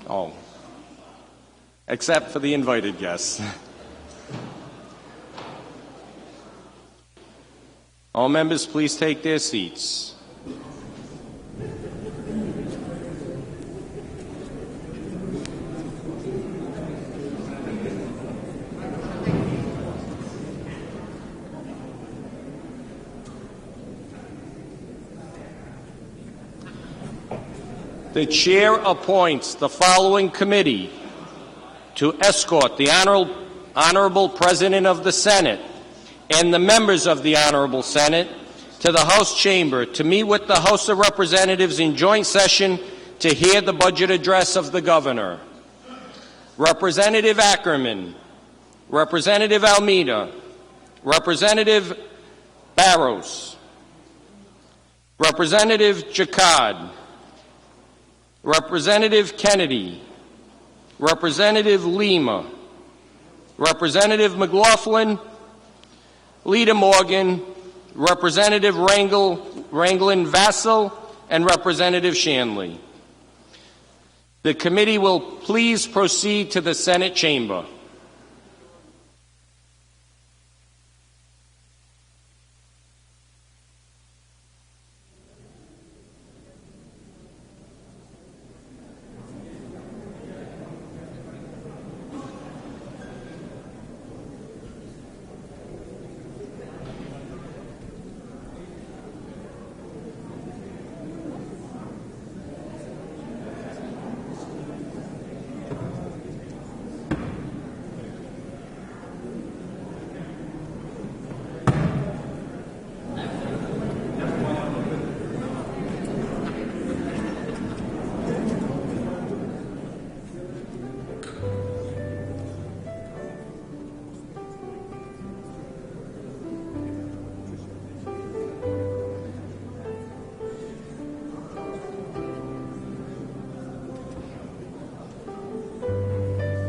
Oh, except for the invited guests. All members, please take their seats. The chair appoints the following committee to escort the Honorable President of the Senate and the members of the Honorable Senate to the House chamber to meet with the House of Representatives in joint session to hear the budget address of the governor. Representative Ackerman, Representative Almeida, Representative Barros, Representative Jacquard, Representative Kennedy, Representative Lima, Representative McLaughlin, Leader Morgan, Representative Ranglin Vassell, and Representative Shanley. The committee will please proceed to the Senate chamber.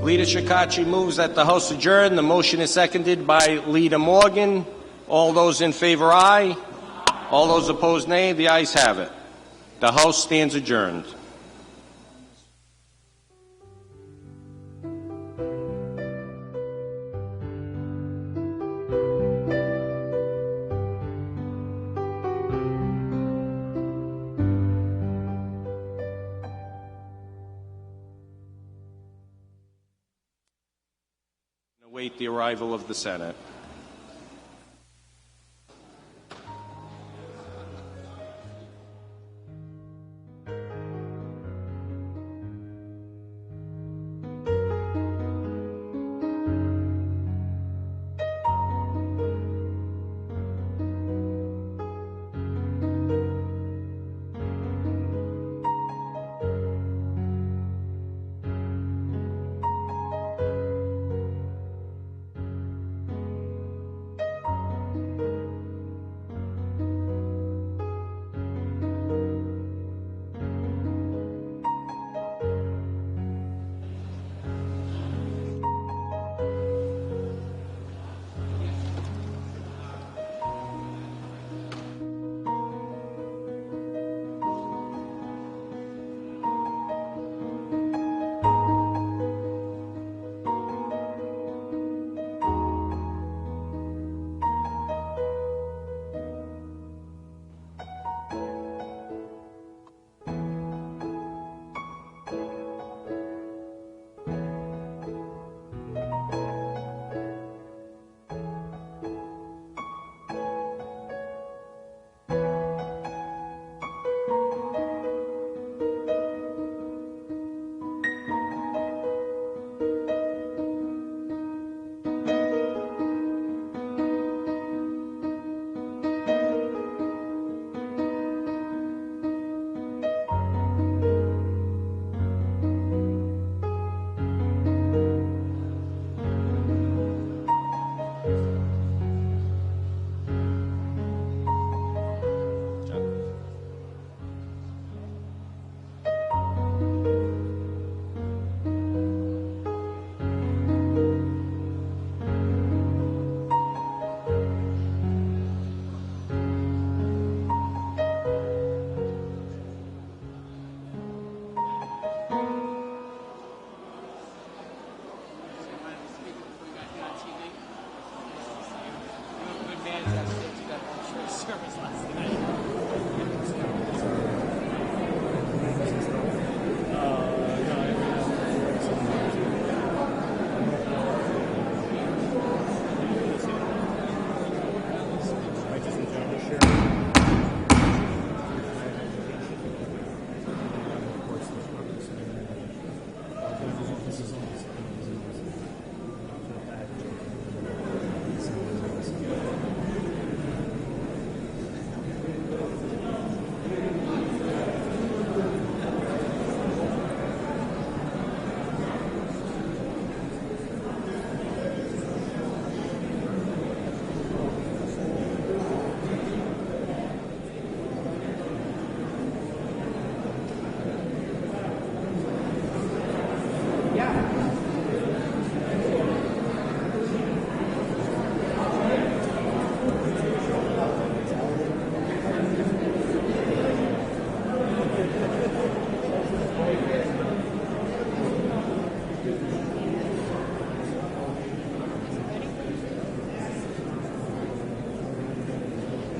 Leader Shekarchi moves that the House adjourn. The motion is seconded by Leader Morgan. All those in favor, aye. All those opposed, nay. The ayes have it. The House stands adjourned. Await the arrival of the Senate.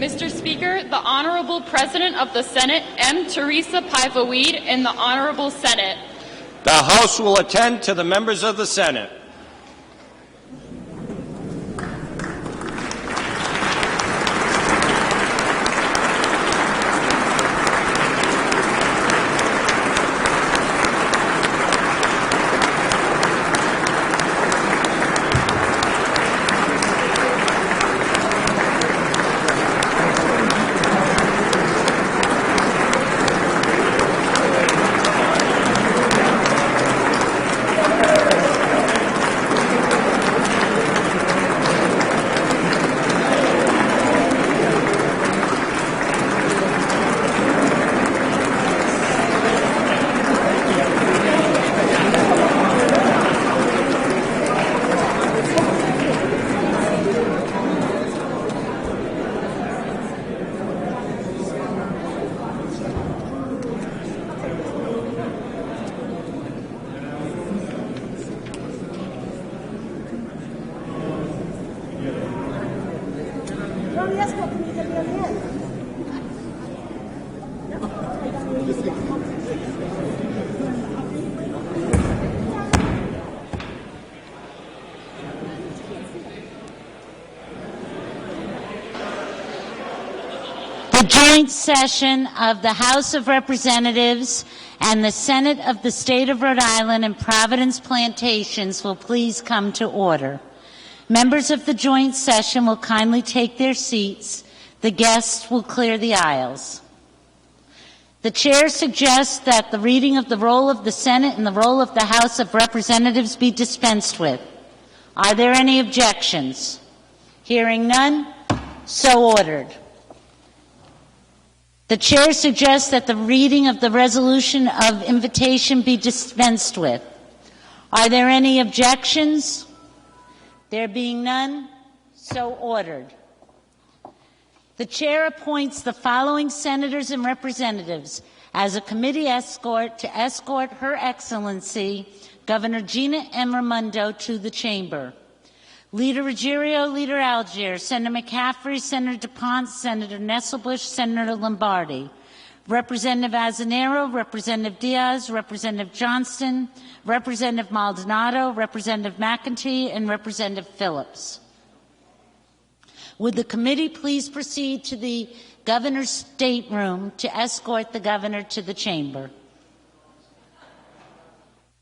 Mr. Speaker, the Honorable President of the Senate, M. Teresa Paiva Weed, in the Honorable Senate. The House will attend to the members of the Senate. The joint session of the House of Representatives and the Senate of the State of Rhode Island and Providence Plantations will please come to order. Members of the joint session will kindly take their seats. The guests will clear the aisles. The chair suggests that the reading of the roll of the Senate and the roll of the House of Representatives be dispensed with. Are there any objections? Hearing none, so ordered. The chair suggests that the reading of the resolution of invitation be dispensed with. Are there any objections? There being none, so ordered. The chair appoints the following senators and representatives as a committee escort to escort Her Excellency Governor Gina Raimondo to the chamber. Leader Ruggiero, Leader Algier, Senator McCaffrey, Senator DuPont, Senator Nesselbush, Senator Lombardi, Representative Azanero, Representative Diaz, Representative Johnston, Representative Maldonado, Representative McEntee, and Representative Phillips. Would the committee please proceed to the governor's stateroom to escort the governor to the chamber?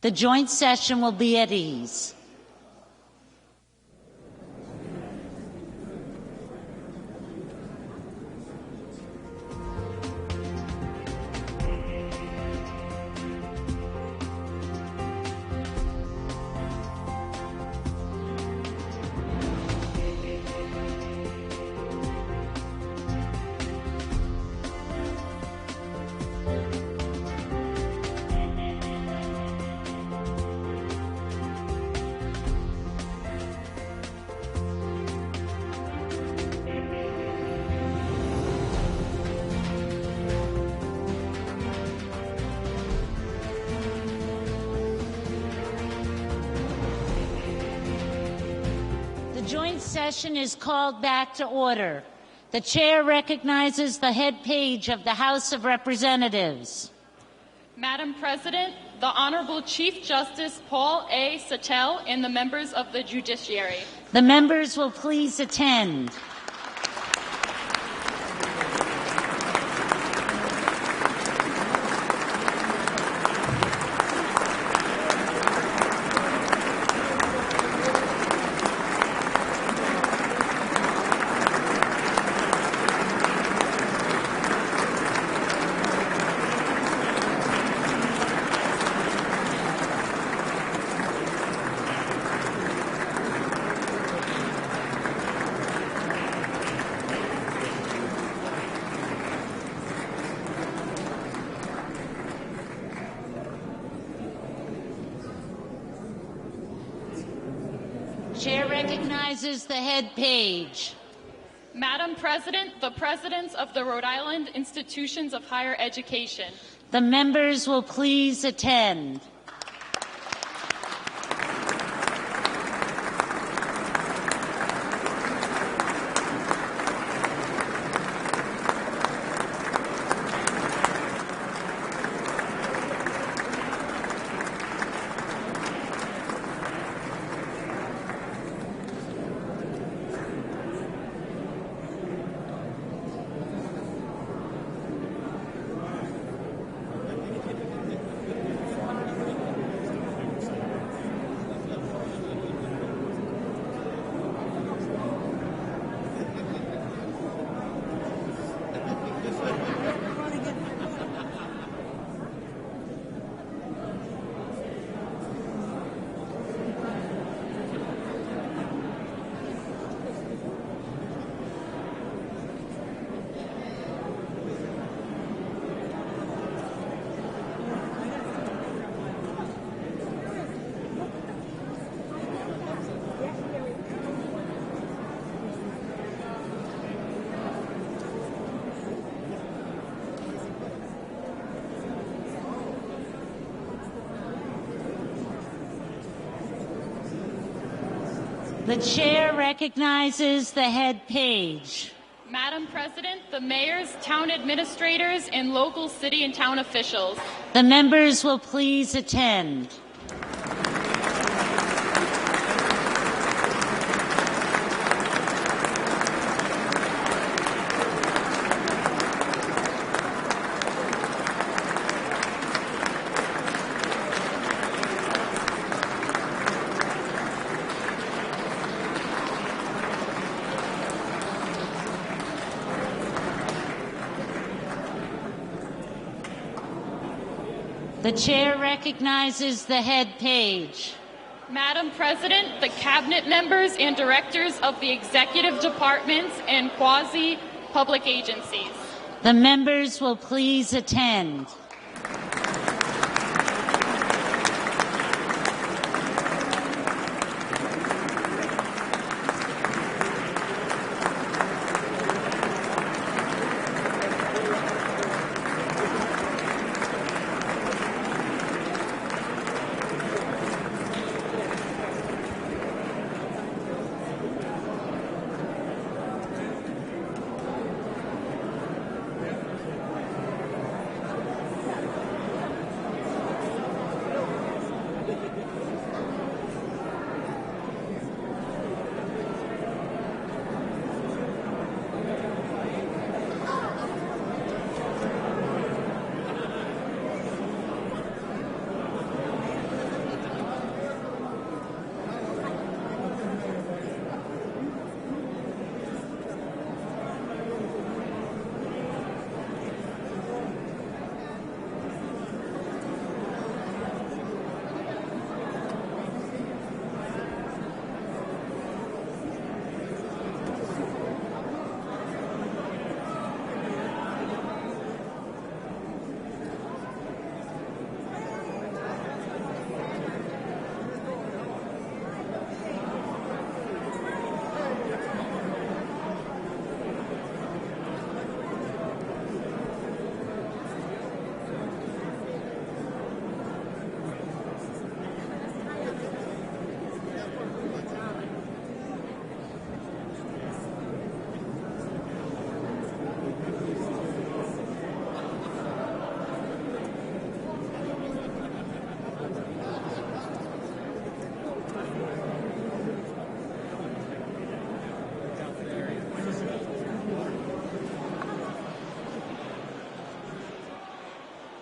The joint session will be at ease. The joint session is called back to order. The chair recognizes the head page of the House of Representatives. Madam President, the Honorable Chief Justice Paul A. Sattel and the members of the Judiciary. The members will please attend. Chair recognizes the head page. Madam President, the presidents of the Rhode Island Institutions of Higher Education. The members will please attend. The chair recognizes the head page. Madam President, the mayors, town administrators, and local city and town officials. The members will please attend. The chair recognizes the head page. Madam President, the cabinet members and directors of the executive departments and quasi-public agencies. The members will please attend.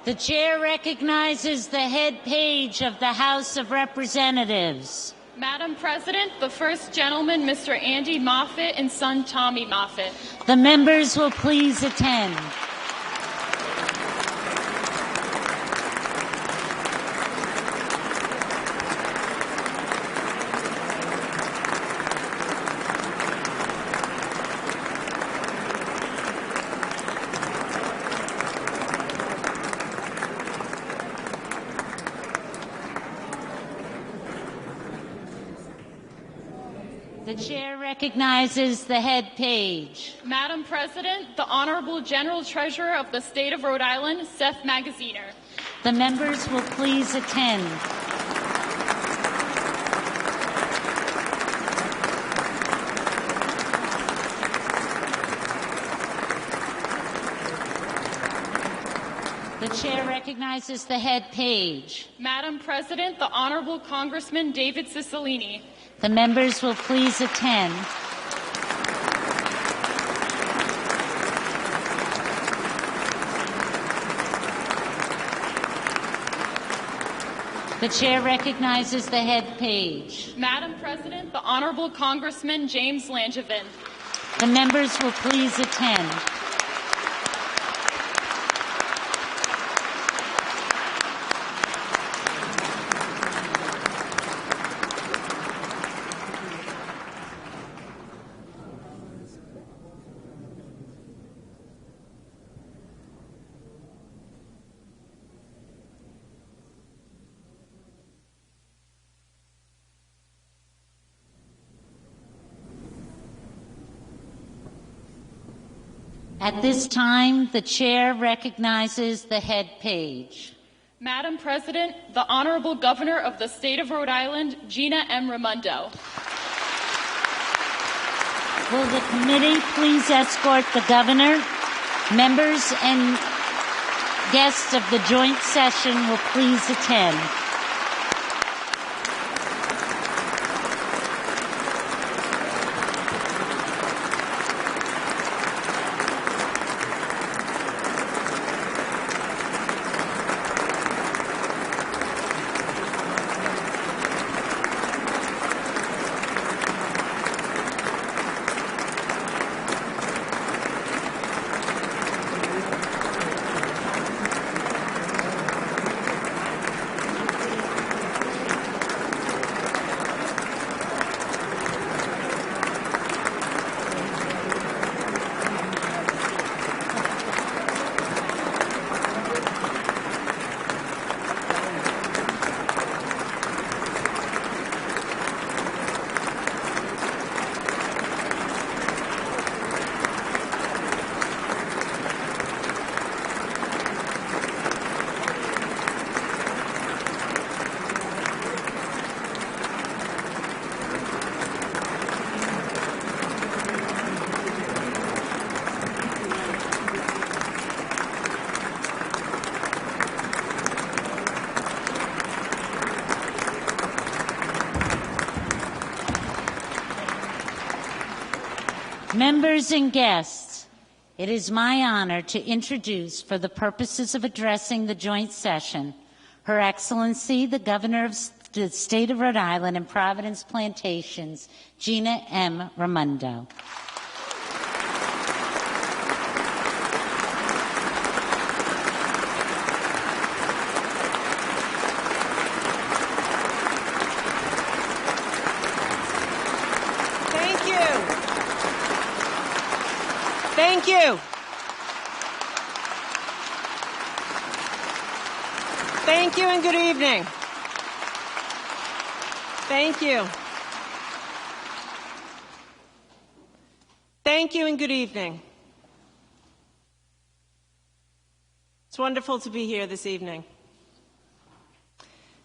The chair recognizes the head page of the House of Representatives. Madam President, the first gentleman, Mr. Andy Moffett, and son Tommy Moffett. The members will please attend. The chair recognizes the head page. Madam President, the Honorable General Treasurer of the State of Rhode Island, Seth Magaziner. The members will please attend. The chair recognizes the head page. Madam President, the Honorable Congressman David Cicilline. The members will please attend. The chair recognizes the head page. Madam President, the Honorable Congressman James Langevin. The members will please attend. At this time, the chair recognizes the head page. Madam President, the Honorable Governor of the State of Rhode Island, Gina M. Raimondo. Will the committee please escort the governor? Members and guests of the joint session will please attend. Members and guests, it is my honor to introduce, for the purposes of addressing the joint session, Her Excellency, the Governor of the State of Rhode Island and Providence Plantations, Gina M. Raimondo. Thank you. Thank you and good evening. Thank you. Thank you and good evening. It's wonderful to be here this evening.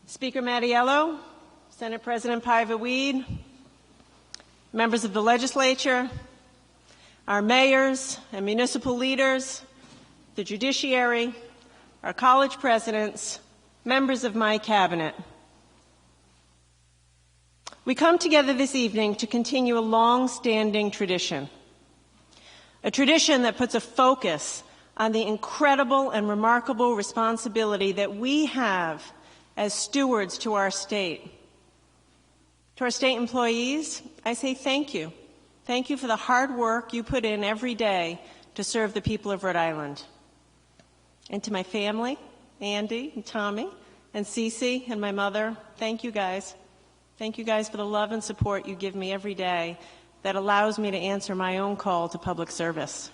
Speaker Mattiello, Senate President Paiva, members of the legislature, our mayors and municipal leaders, the judiciary, our college presidents, members of my cabinet. We come together this evening to continue a long-standing tradition, a tradition that puts a focus on the incredible and remarkable responsibility that we have as stewards to our state. To our state employees, I say thank you. Thank you for the hard work you put in every day to serve the people of Rhode Island. And to my family, Andy and Tommy and Cece and my mother, thank you guys. Thank you guys for the love and support you give me every day that allows me to answer my own call to public service.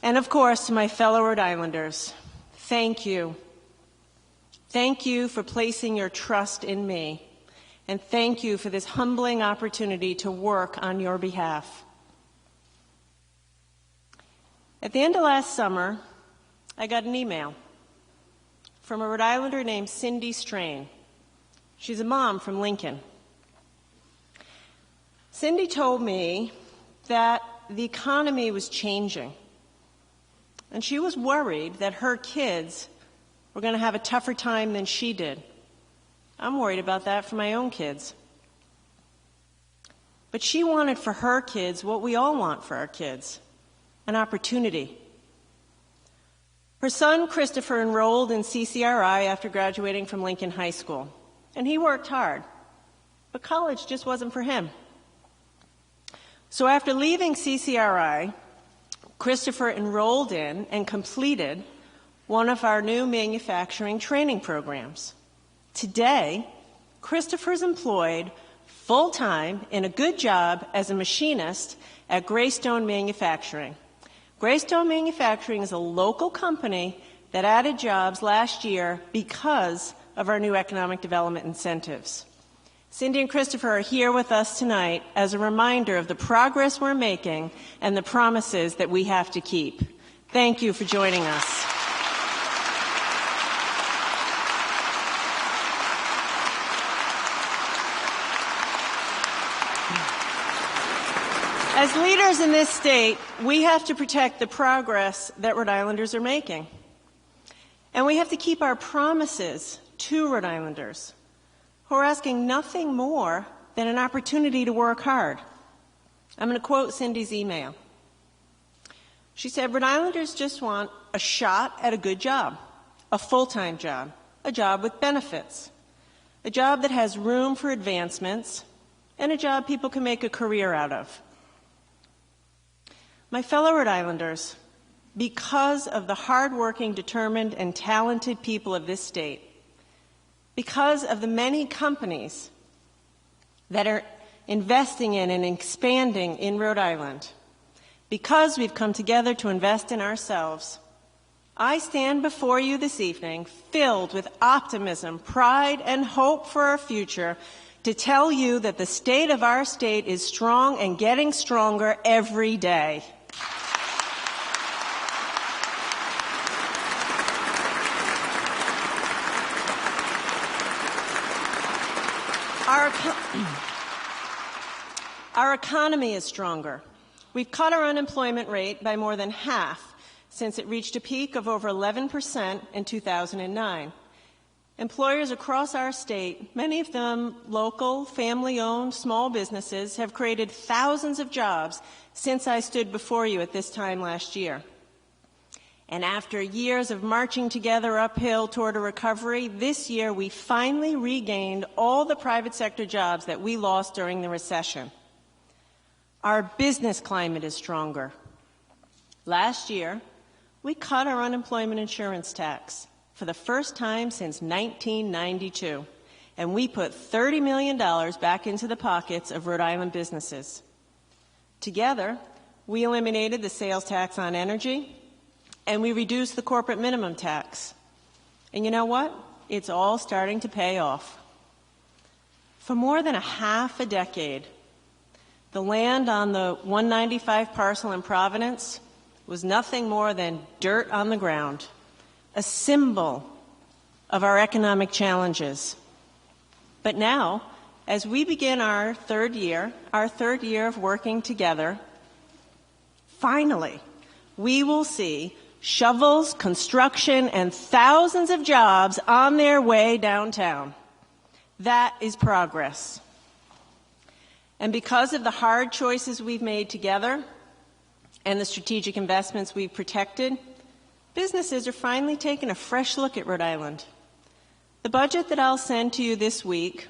And of course, to my fellow Rhode Islanders, thank you. Thank you for placing your trust in me. And thank you for this humbling opportunity to work on your behalf. At the end of last summer, I got an email from a Rhode Islander named Cindy Strain. She's a mom from Lincoln. Cindy told me that the economy was changing, and she was worried that her kids were going to have a tougher time than she did. I'm worried about that for my own kids. But she wanted for her kids what we all want for our kids, an opportunity. Her son, Christopher, enrolled in CCRI after graduating from Lincoln High School, and he worked hard, but college just wasn't for him. So after leaving CCRI, Christopher enrolled in and completed one of our new manufacturing training programs. Today, Christopher's employed full-time in a good job as a machinist at Greystone Manufacturing. Greystone Manufacturing is a local company that added jobs last year because of our new economic development incentives. Cindy and Christopher are here with us tonight as a reminder of the progress we're making and the promises that we have to keep. Thank you for joining us. As leaders in this state, we have to protect the progress that Rhode Islanders are making. And we have to keep our promises to Rhode Islanders, who are asking nothing more than an opportunity to work hard. I'm going to quote Cindy's email. She said, Rhode Islanders just want a shot at a good job, a full-time job, a job with benefits, a job that has room for advancements, and a job people can make a career out of. My fellow Rhode Islanders, because of the hardworking, determined, and talented people of this state, because of the many companies that are investing in and expanding in Rhode Island, because we've come together to invest in ourselves, I stand before you this evening filled with optimism, pride, and hope for our future to tell you that the state of our state is strong and getting stronger every day. Our economy is stronger. We've cut our unemployment rate by more than half since it reached a peak of over 11% in 2009. Employers across our state, many of them local, family-owned, small businesses, have created thousands of jobs since I stood before you at this time last year. And after years of marching together uphill toward a recovery, this year we finally regained all the private sector jobs that we lost during the recession. Our business climate is stronger. Last year, we cut our unemployment insurance tax for the first time since 1992, and we put $30 million back into the pockets of Rhode Island businesses. Together, we eliminated the sales tax on energy, and we reduced the corporate minimum tax. And you know what? It's all starting to pay off. For more than a half a decade, the land on the 195 parcel in Providence was nothing more than dirt on the ground, a symbol of our economic challenges. But now, as we begin our third year of working together, finally, we will see shovels, construction, and thousands of jobs on their way downtown. That is progress. And because of the hard choices we've made together and the strategic investments we've protected, businesses are finally taking a fresh look at Rhode Island. The budget that I'll send to you this week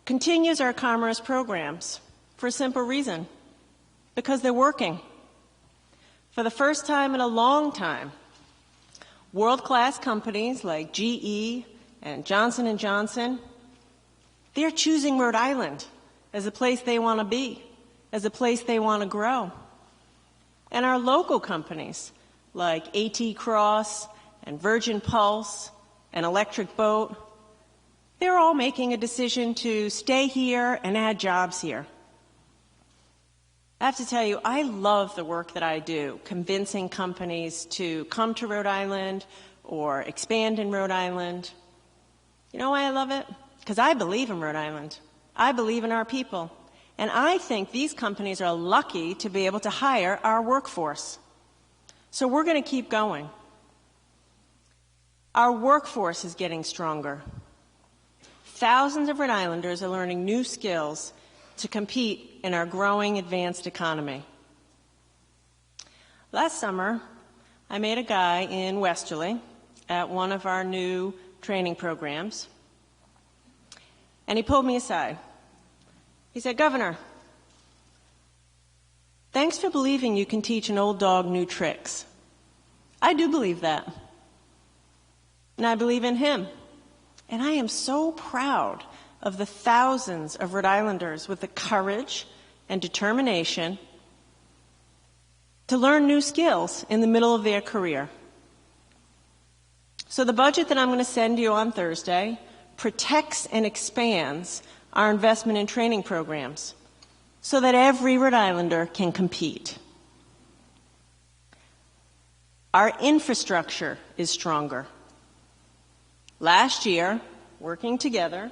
continues our commerce programs for a simple reason, because they're working. For the first time in a long time, world-class companies like GE and Johnson & Johnson, they're choosing Rhode Island as a place they want to be, as a place they want to grow. And our local companies like AT Cross and Virgin Pulse and Electric Boat, they're all making a decision to stay here and add jobs here. I have to tell you, I love the work that I do, convincing companies to come to Rhode Island or expand in Rhode Island. You know why I love it? Because I believe in Rhode Island. I believe in our people. And I think these companies are lucky to be able to hire our workforce. So we're going to keep going. Our workforce is getting stronger. Thousands of Rhode Islanders are learning new skills to compete in our growing advanced economy. Last summer, I met a guy in Westerly at one of our new training programs, and he pulled me aside. He said, "Governor, thanks for believing you can teach an old dog new tricks. I do believe that. And I believe in him. And I am so proud of the thousands of Rhode Islanders with the courage and determination to learn new skills in the middle of their career." So the budget that I'm going to send you on Thursday protects and expands our investment in training programs so that every Rhode Islander can compete. Our infrastructure is stronger. Last year, working together,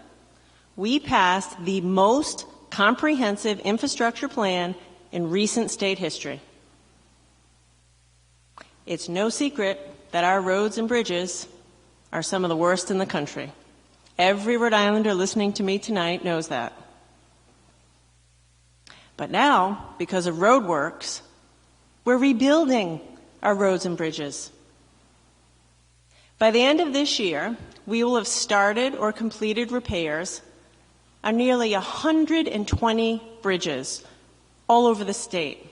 we passed the most comprehensive infrastructure plan in recent state history. It's no secret that our roads and bridges are some of the worst in the country. Every Rhode Islander listening to me tonight knows that. But now, because of roadworks, we're rebuilding our roads and bridges. By the end of this year, we will have started or completed repairs on nearly 120 bridges all over the state.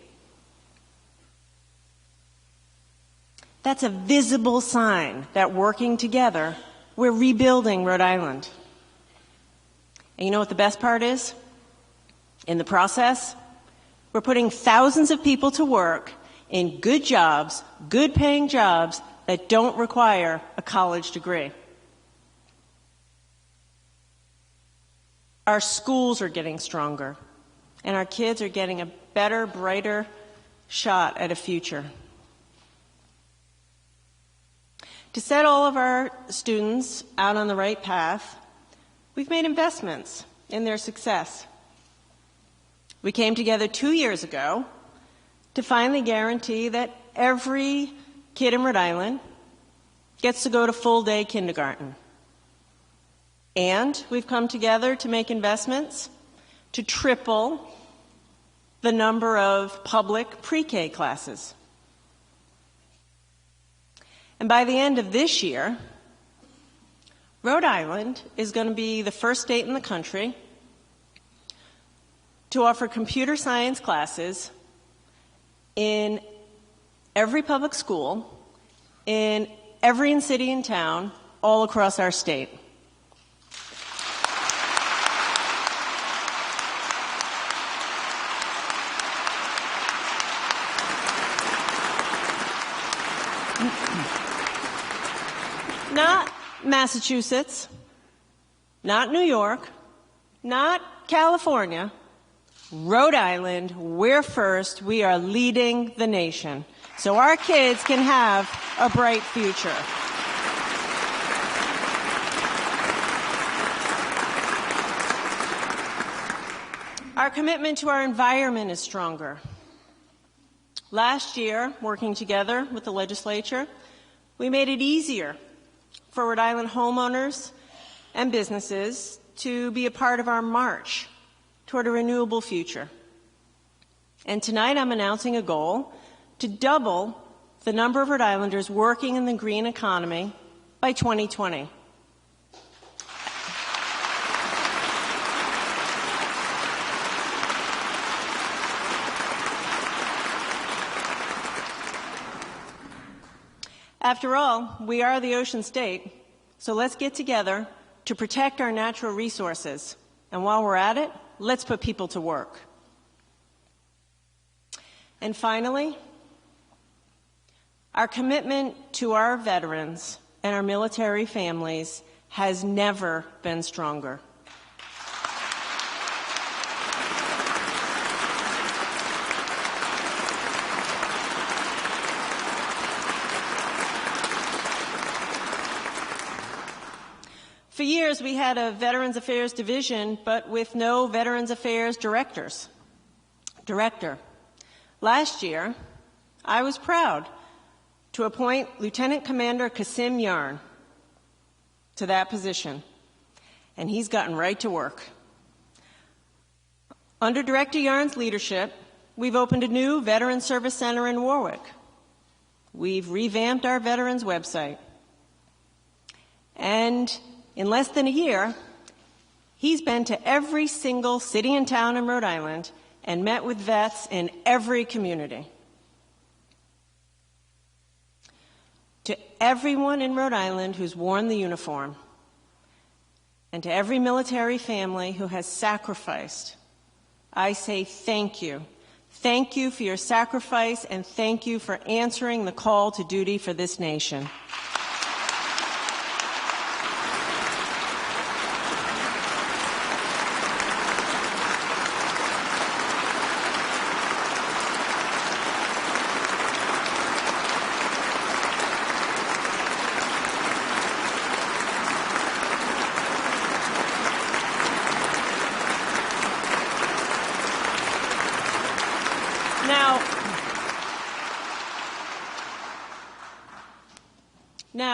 That's a visible sign that working together, we're rebuilding Rhode Island. And you know what the best part is? In the process, we're putting thousands of people to work in good jobs, good paying jobs that don't require a college degree. Our schools are getting stronger, and our kids are getting a better, brighter shot at a future. To set all of our students out on the right path, we've made investments in their success. We came together 2 years ago to finally guarantee that every kid in Rhode Island gets to go to full-day kindergarten. And we've come together to make investments to triple the number of public pre-K classes. And by the end of this year, Rhode Island is going to be the first state in the country to offer computer science classes in every public school, in every city and town, all across our state. Not Massachusetts, not New York, not California, Rhode Island, we're first. We are leading the nation so our kids can have a bright future. Our commitment to our environment is stronger. Last year, working together with the legislature, we made it easier for Rhode Island homeowners and businesses to be a part of our march toward a renewable future. And tonight I'm announcing a goal to double the number of Rhode Islanders working in the green economy by 2020. After all, we are the ocean state, so let's get together to protect our natural resources. And while we're at it, let's put people to work. And finally, our commitment to our veterans and our military families has never been stronger. For years, we had a Veterans Affairs division, but with no Veterans Affairs director. Last year, I was proud to appoint Lieutenant Commander Kasim Yarn to that position, and he's gotten right to work. Under Director Yarn's leadership, we've opened a new Veterans Service Center in Warwick. We've revamped our veterans website. And in less than a year, he's been to every single city and town in Rhode Island and met with vets in every community. To everyone in Rhode Island who's worn the uniform, and to every military family who has sacrificed, I say thank you. Thank you for your sacrifice, and thank you for answering the call to duty for this nation.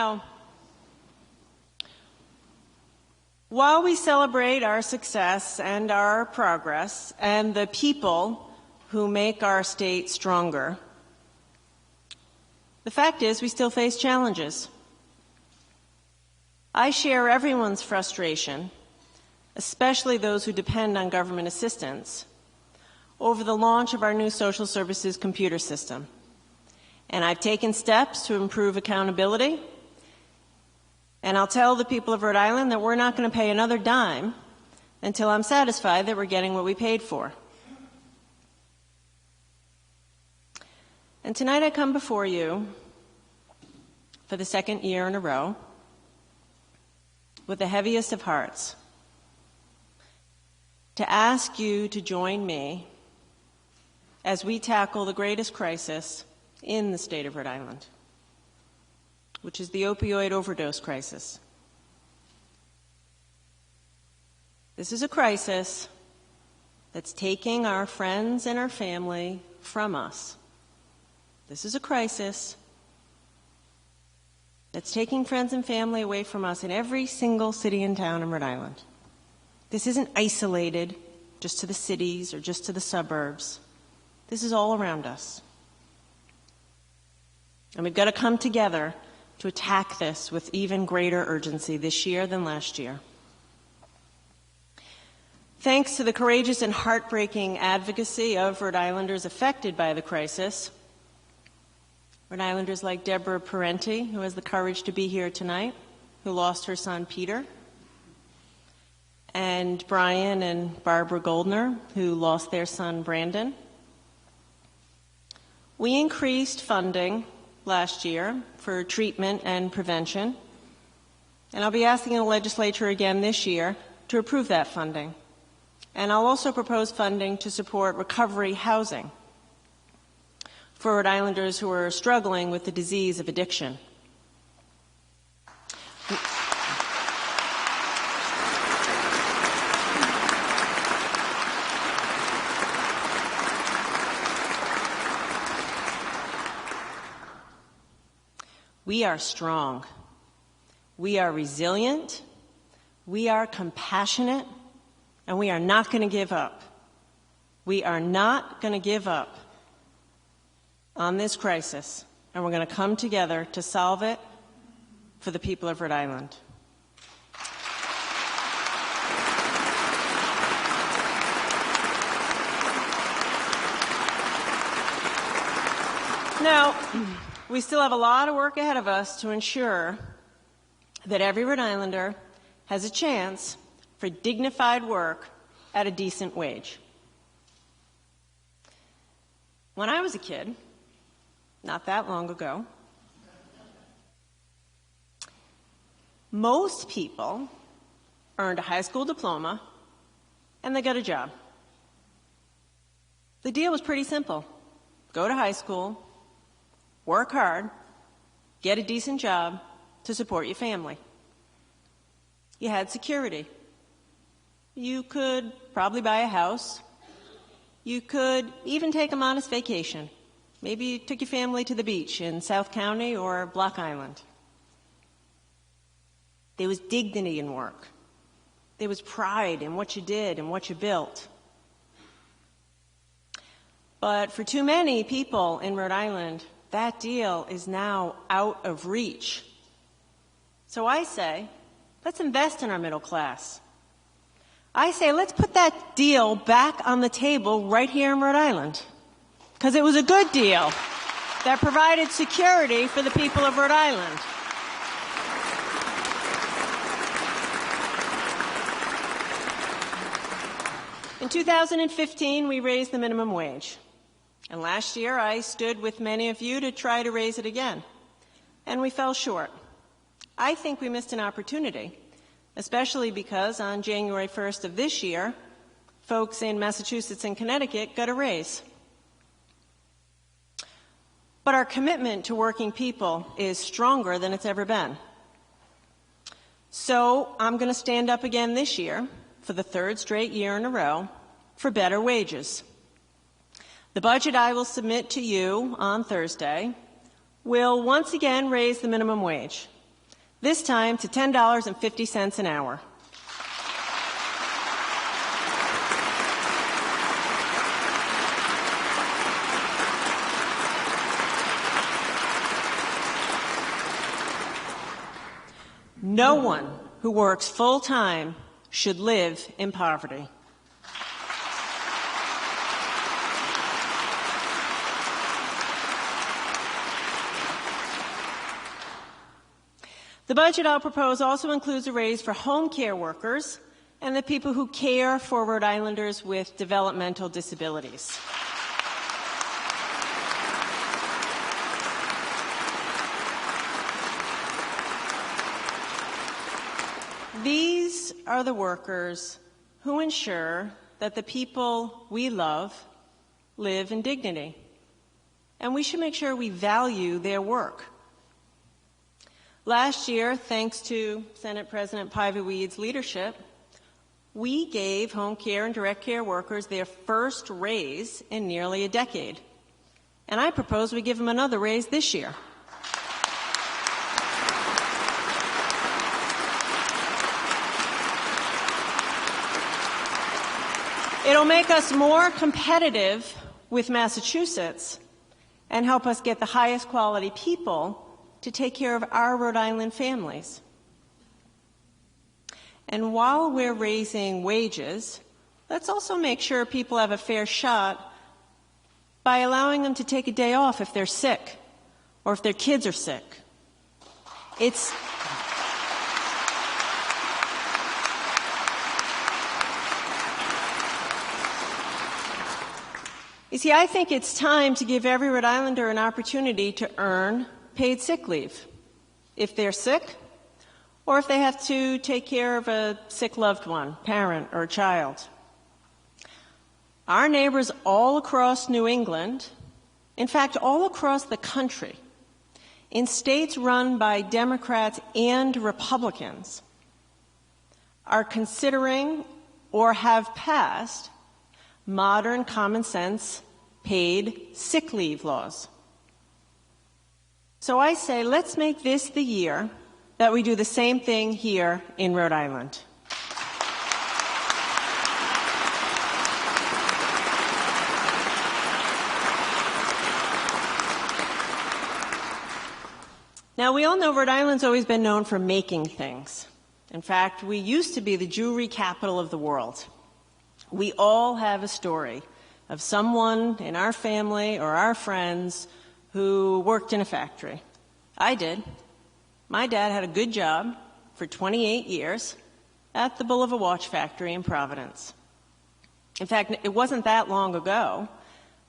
Now, while we celebrate our success and our progress and the people who make our state stronger, the fact is we still face challenges. I share everyone's frustration, especially those who depend on government assistance, over the launch of our new social services computer system. And I've taken steps to improve accountability. And I'll tell the people of Rhode Island that we're not going to pay another dime until I'm satisfied that we're getting what we paid for. And tonight I come before you for the second year in a row with the heaviest of hearts to ask you to join me as we tackle the greatest crisis in the state of Rhode Island, which is the opioid overdose crisis. This is a crisis that's taking our friends and our family from us. This is a crisis that's taking friends and family away from us in every single city and town in Rhode Island. This isn't isolated just to the cities or just to the suburbs. This is all around us. And we've got to come together to attack this with even greater urgency this year than last year. Thanks to the courageous and heartbreaking advocacy of Rhode Islanders affected by the crisis, Rhode Islanders like Deborah Parenti, who has the courage to be here tonight, who lost her son Peter, and Brian and Barbara Goldner, who lost their son Brandon. We increased funding last year for treatment and prevention, and I'll be asking the legislature again this year to approve that funding. And I'll also propose funding to support recovery housing for Rhode Islanders who are struggling with the disease of addiction. We are strong. We are resilient. We are compassionate. And we are not going to give up. We are not going to give up on this crisis. And we're going to come together to solve it for the people of Rhode Island. Now, we still have a lot of work ahead of us to ensure that every Rhode Islander has a chance for dignified work at a decent wage. When I was a kid, not that long ago, most people earned a high school diploma and they got a job. The deal was pretty simple. Go to high school, work hard, get a decent job to support your family. You had security. You could probably buy a house. You could even take a modest vacation. Maybe you took your family to the beach in South County or Block Island. There was dignity in work. There was pride in what you did and what you built. But for too many people in Rhode Island, that deal is now out of reach. So I say, let's invest in our middle class. I say, let's put that deal back on the table right here in Rhode Island. Because it was a good deal that provided security for the people of Rhode Island. In 2015, we raised the minimum wage. And last year, I stood with many of you to try to raise it again. And we fell short. I think we missed an opportunity, especially because on January 1st of this year, folks in Massachusetts and Connecticut got a raise. But our commitment to working people is stronger than it's ever been. So I'm going to stand up again this year, for the third straight year in a row, for better wages. The budget I will submit to you on Thursday will once again raise the minimum wage this time to $10.50 an hour. No one who works full-time should live in poverty. The budget I'll propose also includes a raise for home care workers and the people who care for Rhode Islanders with developmental disabilities. These are the workers who ensure that the people we love live in dignity, and we should make sure we value their work. Last year, thanks to Senate President Paiva's leadership, we gave home care and direct care workers their first raise in nearly a decade, and I propose we give them another raise this year. It'll make us more competitive with Massachusetts and help us get the highest quality people to take care of our Rhode Island families. And while we're raising wages, let's also make sure people have a fair shot by allowing them to take a day off if they're sick or if their kids are sick. You see, I think it's time to give every Rhode Islander an opportunity to earn paid sick leave if they're sick or if they have to take care of a sick loved one, parent, or child. Our neighbors all across New England, in fact, all across the country, in states run by Democrats and Republicans, are considering or have passed modern, common-sense, paid sick leave laws. So I say, let's make this the year that we do the same thing here in Rhode Island. Now, we all know Rhode Island's always been known for making things. In fact, we used to be the jewelry capital of the world. We all have a story of someone in our family or our friends who worked in a factory. I did. My dad had a good job for 28 years at the Bulliver Watch Factory in Providence. In fact, it wasn't that long ago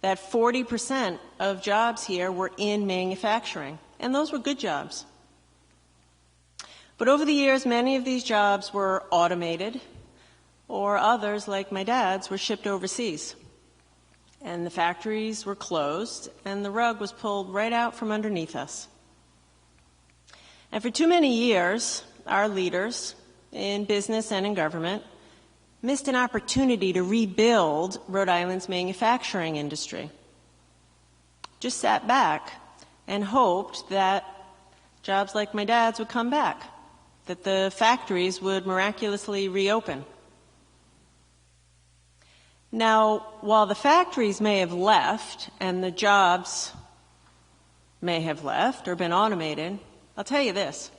that 40% of jobs here were in manufacturing, and those were good jobs. But over the years, many of these jobs were automated, or others, like my dad's, were shipped overseas. And the factories were closed, and the rug was pulled right out from underneath us. And for too many years, our leaders, in business and in government, missed an opportunity to rebuild Rhode Island's manufacturing industry. Just sat back and hoped that jobs like my dad's would come back, that the factories would miraculously reopen. Now, while the factories may have left and the jobs may have left or been automated, I'll tell you this.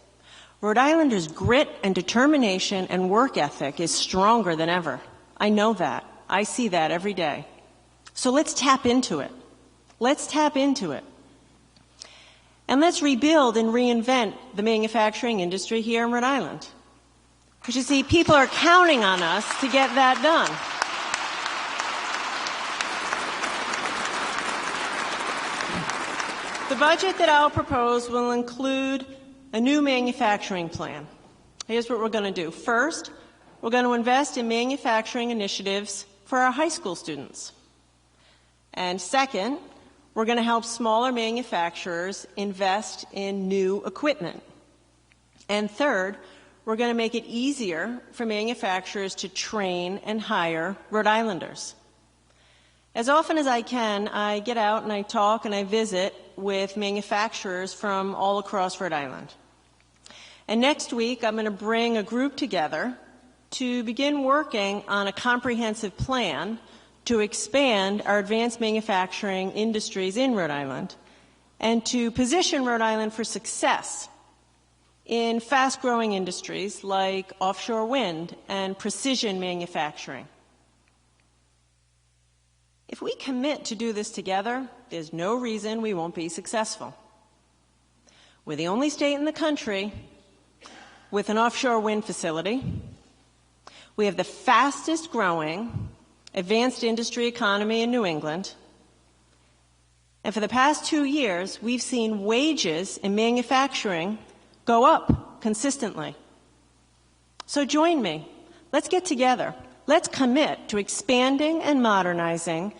Rhode Islanders' grit and determination and work ethic is stronger than ever. I know that. I see that every day. So let's tap into it. Let's tap into it. And let's rebuild and reinvent the manufacturing industry here in Rhode Island. Because you see, people are counting on us to get that done. The budget that I'll propose will include a new manufacturing plan. Here's what we're going to do. First, we're going to invest in manufacturing initiatives for our high school students. And second, we're going to help smaller manufacturers invest in new equipment. And third, we're going to make it easier for manufacturers to train and hire Rhode Islanders. As often as I can, I get out and I talk and I visit with manufacturers from all across Rhode Island. And next week, I'm going to bring a group together to begin working on a comprehensive plan to expand our advanced manufacturing industries in Rhode Island and to position Rhode Island for success in fast-growing industries like offshore wind and precision manufacturing. If we commit to do this together, there's no reason we won't be successful. We're the only state in the country with an offshore wind facility. We have the fastest growing advanced industry economy in New England. And for the past 2 years, we've seen wages in manufacturing go up consistently. So join me. Let's get together. Let's commit to expanding and modernizing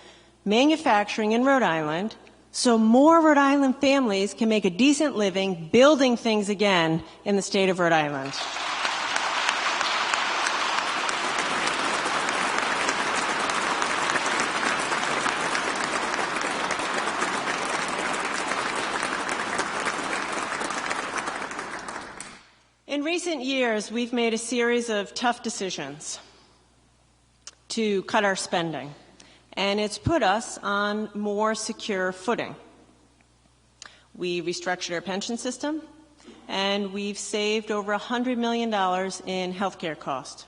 manufacturing in Rhode Island so more Rhode Island families can make a decent living building things again in the state of Rhode Island. In recent years, we've made a series of tough decisions to cut our spending, and it's put us on more secure footing. We restructured our pension system, and we've saved over $100 million in health care costs.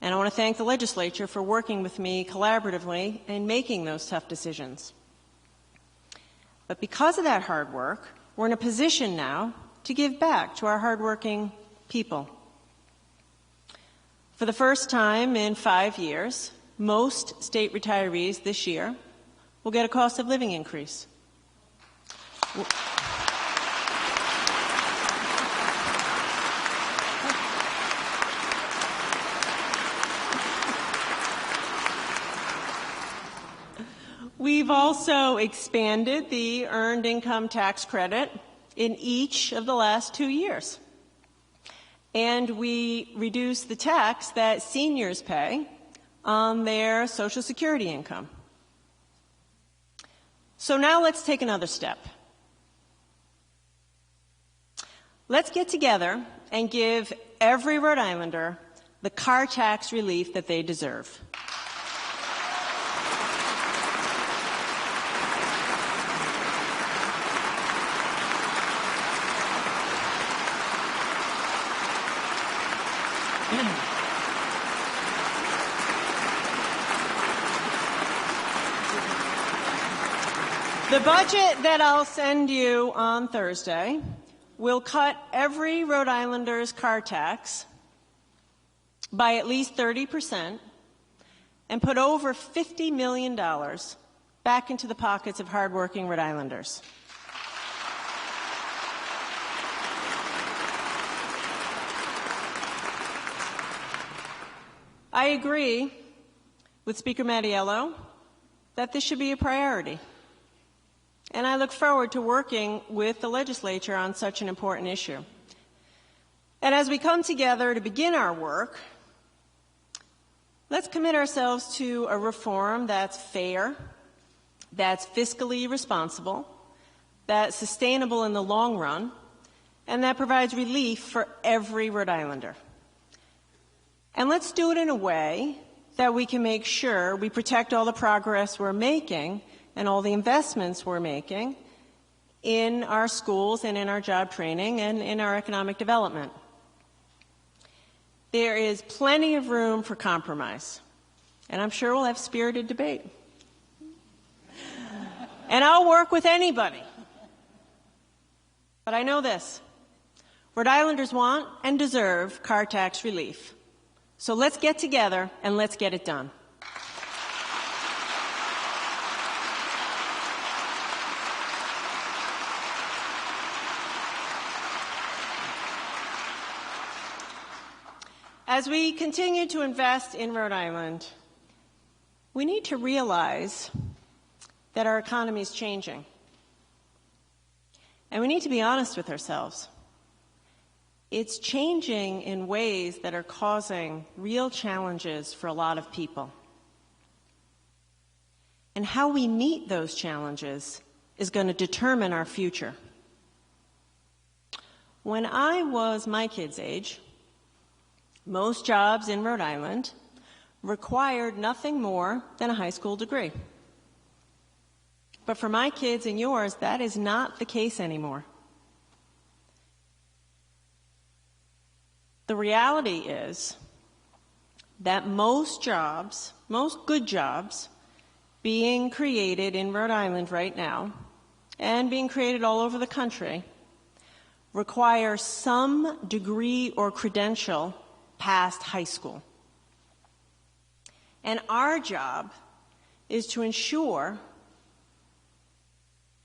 And I want to thank the legislature for working with me collaboratively in making those tough decisions. But because of that hard work, we're in a position now to give back to our hardworking people. For the first time in 5 years, most state retirees this year will get a cost of living increase. We've also expanded the earned income tax credit in each of the last 2 years. And we reduced the tax that seniors pay on their Social Security income. So now let's take another step. Let's get together and give every Rhode Islander the car tax relief that they deserve. The budget that I'll send you on Thursday will cut every Rhode Islander's car tax by at least 30% and put over $50 million back into the pockets of hardworking Rhode Islanders. I agree with Speaker Mattiello that this should be a priority. And I look forward to working with the legislature on such an important issue. And as we come together to begin our work, let's commit ourselves to a reform that's fair, that's fiscally responsible, that's sustainable in the long run, and that provides relief for every Rhode Islander. And let's do it in a way that we can make sure we protect all the progress we're making and all the investments we're making in our schools and in our job training and in our economic development. There is plenty of room for compromise, and I'm sure we'll have spirited debate. And I'll work with anybody. But I know this: Rhode Islanders want and deserve car tax relief. So let's get together and let's get it done. As we continue to invest in Rhode Island, we need to realize that our economy is changing. And we need to be honest with ourselves. It's changing in ways that are causing real challenges for a lot of people. And how we meet those challenges is going to determine our future. When I was my kid's age, most jobs in Rhode Island required nothing more than a high school degree. But for my kids and yours, that is not the case anymore. The reality is that most jobs, most good jobs, being created in Rhode Island right now, and being created all over the country, require some degree or credential past high school. And our job is to ensure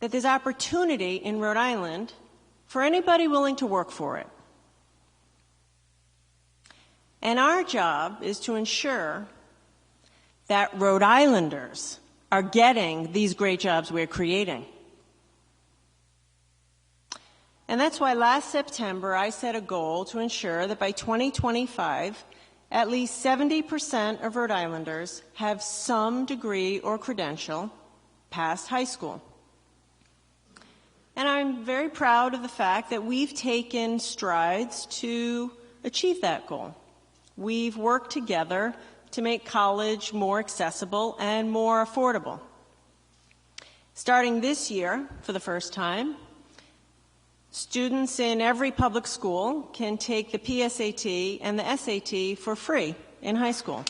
that there's opportunity in Rhode Island for anybody willing to work for it. And our job is to ensure that Rhode Islanders are getting these great jobs we're creating. And that's why last September I set a goal to ensure that by 2025, at least 70% of Rhode Islanders have some degree or credential past high school. And I'm very proud of the fact that we've taken strides to achieve that goal. We've worked together to make college more accessible and more affordable. Starting this year, for the first time, students in every public school can take the PSAT and the SAT for free in high school.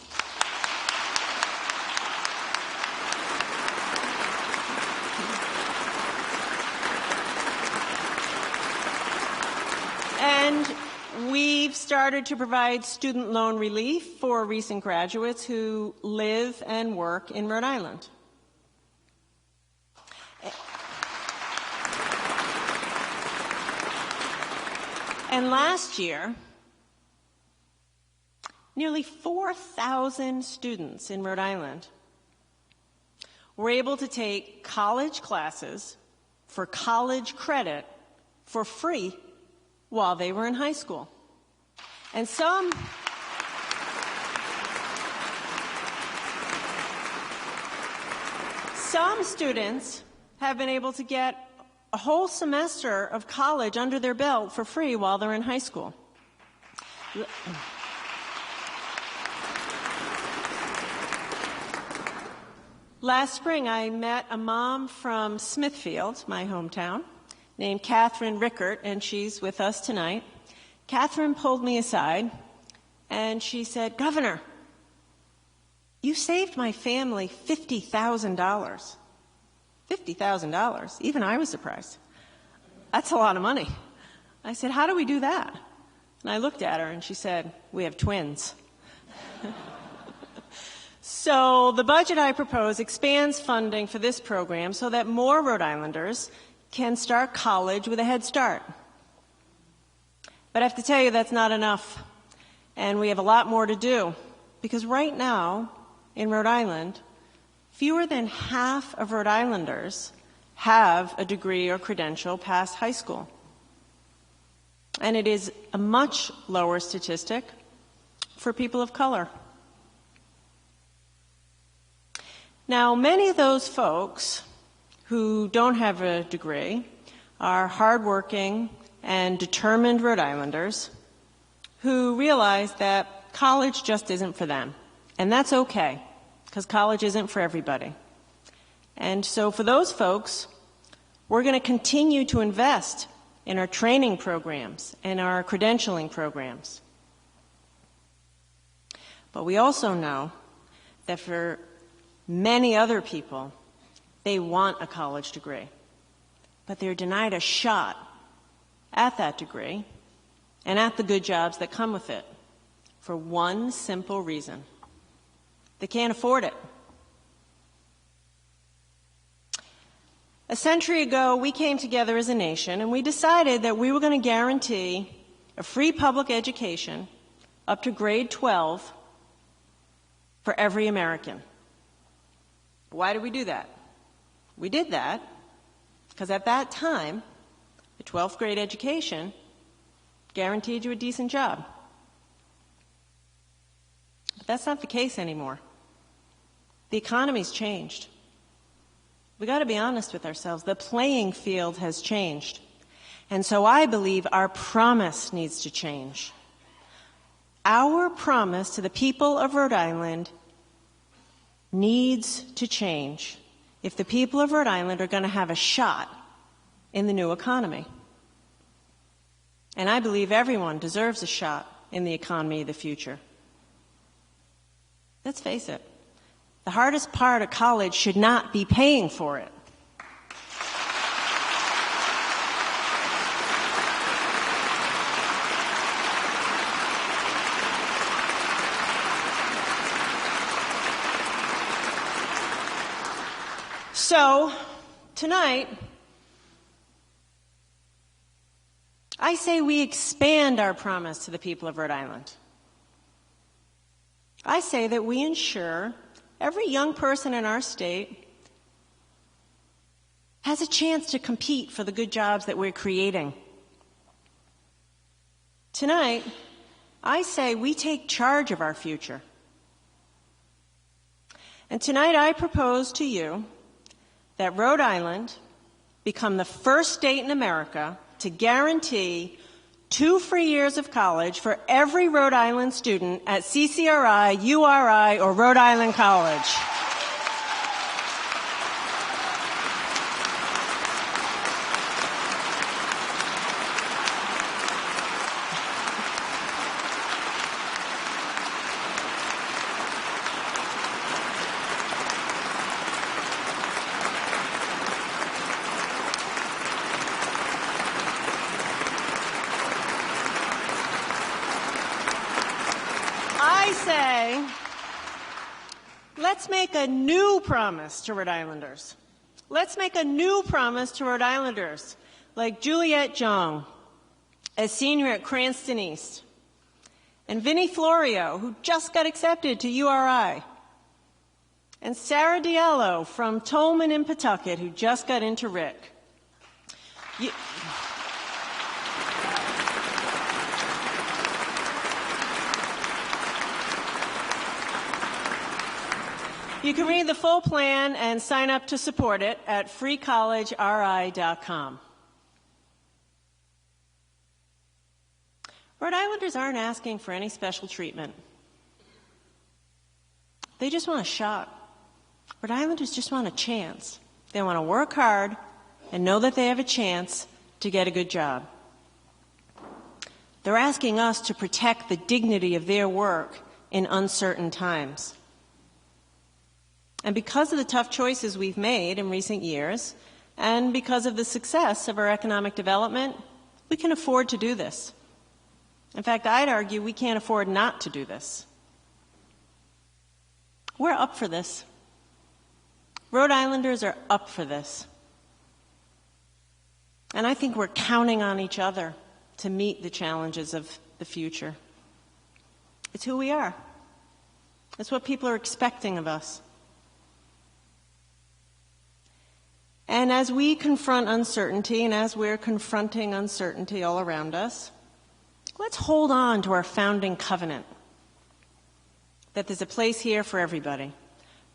And we've started to provide student loan relief for recent graduates who live and work in Rhode Island. And last year, nearly 4,000 students in Rhode Island were able to take college classes for college credit for free while they were in high school. And some students have been able to get a whole semester of college under their belt for free while they're in high school. Last spring, I met a mom from Smithfield, my hometown, named Catherine Rickert, and she's with us tonight. Catherine pulled me aside, and she said, "Governor, you saved my family $50,000. $50,000. Even I was surprised. That's a lot of money." I said, "How do we do that?" And I looked at her, and she said, "We have twins." So the budget I propose expands funding for this program so that more Rhode Islanders can start college with a head start. But I have to tell you, that's not enough. And we have a lot more to do. Because right now, in Rhode Island, fewer than half of Rhode Islanders have a degree or credential past high school. And it is a much lower statistic for people of color. Now, many of those folks who don't have a degree are hardworking and determined Rhode Islanders who realize that college just isn't for them. And that's okay, because college isn't for everybody. And so for those folks, we're going to continue to invest in our training programs and our credentialing programs. But we also know that for many other people, they want a college degree, but they're denied a shot at that degree and at the good jobs that come with it for one simple reason: they can't afford it. A century ago, we came together as a nation and we decided that we were going to guarantee a free public education up to grade 12 for every American. Why did we do that? We did that because at that time, the 12th grade education guaranteed you a decent job. But that's not the case anymore. The economy's changed. We got to be honest with ourselves. The playing field has changed. And so I believe our promise needs to change. Our promise to the people of Rhode Island needs to change if the people of Rhode Island are going to have a shot in the new economy. And I believe everyone deserves a shot in the economy of the future. Let's face it, the hardest part of college should not be paying for it. So, tonight, I say we expand our promise to the people of Rhode Island. I say that we ensure every young person in our state has a chance to compete for the good jobs that we're creating. Tonight, I say we take charge of our future. And tonight I propose to you that Rhode Island become the first state in America to guarantee 2 free years of college for every Rhode Island student at CCRI, URI, or Rhode Island College. Let's make a new promise to Rhode Islanders. Let's make a new promise to Rhode Islanders, like Juliet Jong, a senior at Cranston East, and Vinnie Florio, who just got accepted to URI, and Sarah Diallo from Tolman in Pawtucket, who just got into RIC. You can read the full plan and sign up to support it at freecollegeri.com. Rhode Islanders aren't asking for any special treatment. They just want a shot. Rhode Islanders just want a chance. They want to work hard and know that they have a chance to get a good job. They're asking us to protect the dignity of their work in uncertain times. And because of the tough choices we've made in recent years, and because of the success of our economic development, we can afford to do this. In fact, I'd argue we can't afford not to do this. We're up for this. Rhode Islanders are up for this. And I think we're counting on each other to meet the challenges of the future. It's who we are. It's what people are expecting of us. And as we confront uncertainty, and as we're confronting uncertainty all around us, let's hold on to our founding covenant that there's a place here for everybody.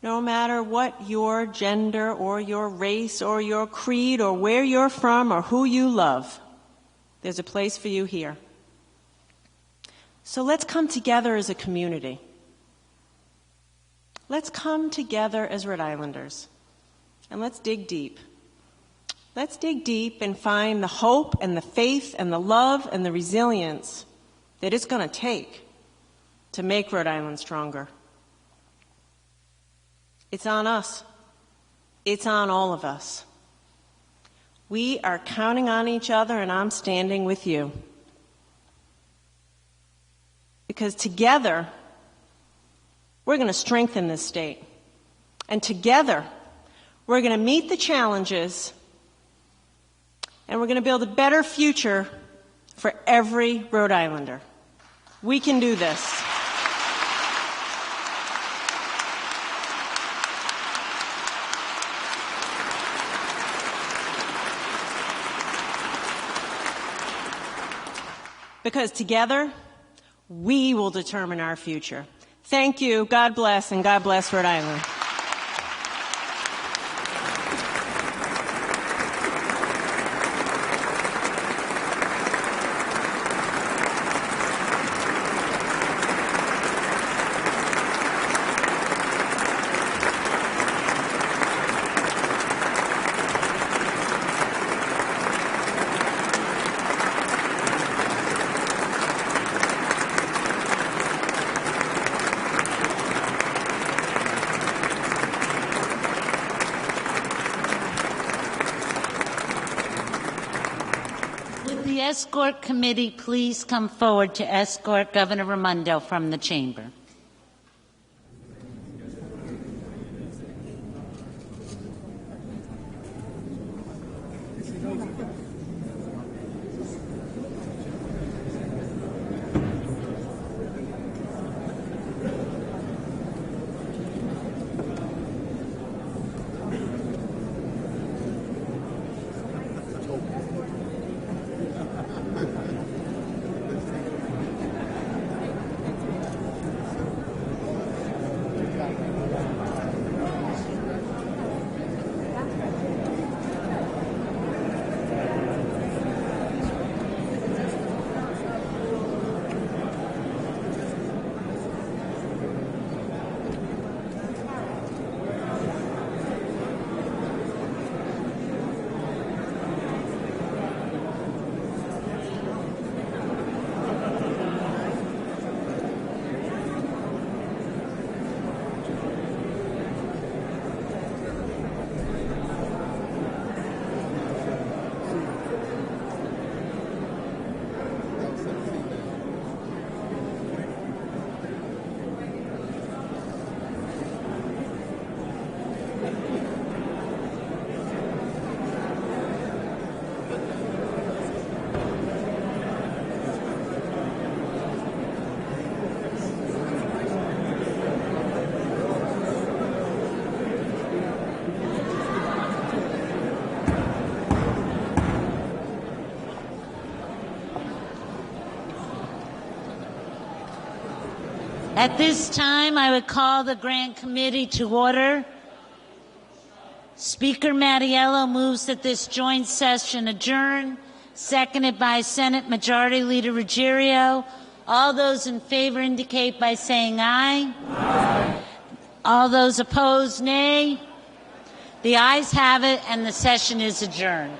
No matter what your gender or your race or your creed or where you're from or who you love, there's a place for you here. So let's come together as a community. Let's come together as Rhode Islanders. And let's dig deep. Let's dig deep and find the hope and the faith and the love and the resilience that it's going to take to make Rhode Island stronger. It's on us. It's on all of us. We are counting on each other, and I'm standing with you. Because together, we're going to strengthen this state. And together, we're going to meet the challenges, and we're going to build a better future for every Rhode Islander. We can do this. Because together, we will determine our future. Thank you. God bless, and God bless Rhode Island. escort committee please come forward to escort Governor Raimondo from the chamber? At this time, I would call the Grant Committee to order. Speaker Mattiello moves that this joint session adjourn, seconded by Senate Majority Leader Ruggiero. All those in favor indicate by saying aye. Aye. All those opposed, nay. The ayes have it, and the session is adjourned.